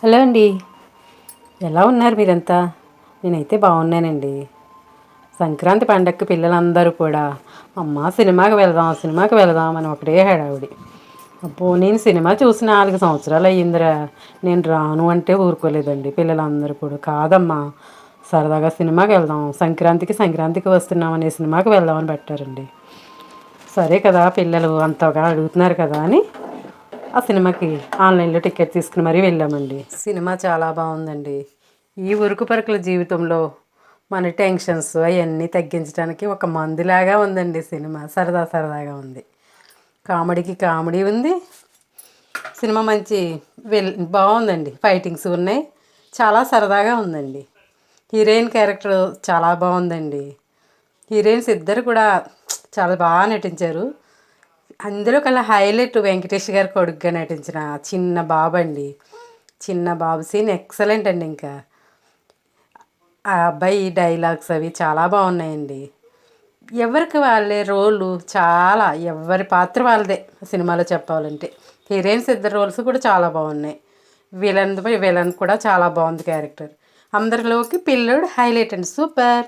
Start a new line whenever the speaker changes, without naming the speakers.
Hello అండి. ఎలా ఉన్నారు మీరంతా? నేనైతే బాగున్నానండి. సంక్రాంతి పండగకి పిల్లలందరూ కూడా సినిమాకి వెళదాం అని ఒకటే హడావుడి. అబ్బో, నేను సినిమా చూసి 4 సంవత్సరాలు అయ్యిందిరా. నేను రాను అంటే ఊరుకోలేదండి పిల్లలందరూ కూడా. కాదమ్మా, సరదాగా సినిమాకి వెళ్దాం, సంక్రాంతికి వస్తున్నాం అనే సినిమాకి వెళ్దామని పెట్టారండి. సరే కదా, పిల్లలు అంతగా అడుగుతున్నారు కదా అని ఆ సినిమాకి ఆన్లైన్లో టికెట్ తీసుకుని మరీ వెళ్ళామండి. సినిమా చాలా బాగుందండి. ఈ ఉరుకు పరుకుల జీవితంలో మన టెన్షన్స్ అవన్నీ తగ్గించడానికి ఒక మందులాగా ఉందండి సినిమా. సరదాగా ఉంది. కామెడీకి కామెడీ ఉంది. సినిమా మంచి బాగుందండి. ఫైటింగ్స్ ఉన్నాయి. చాలా సరదాగా ఉందండి. హీరోయిన్ క్యారెక్టర్ చాలా బాగుందండి. హీరోయిన్స్ ఇద్దరు కూడా చాలా బాగా నటించారు. అందులో కల్లా హైలైట్ వెంకటేష్ గారి కొడుకుగా నటించిన చిన్న బాబు అండి. చిన్న బాబు సీన్ ఎక్సలెంట్ అండి. ఇంకా ఆ అబ్బాయి డైలాగ్స్ అవి చాలా బాగున్నాయండి. ఎవరికి వాళ్ళే రోలు చాలా, ఎవరి పాత్ర వాళ్ళదే సినిమాలో చెప్పాలంటే. హీరోయిన్స్ ఇద్దరు రోల్స్ కూడా చాలా బాగున్నాయి. విలన్ కూడా చాలా బాగుంది క్యారెక్టర్. అందరిలోకి పిల్లోడు హైలైట్ అండి. సూపర్.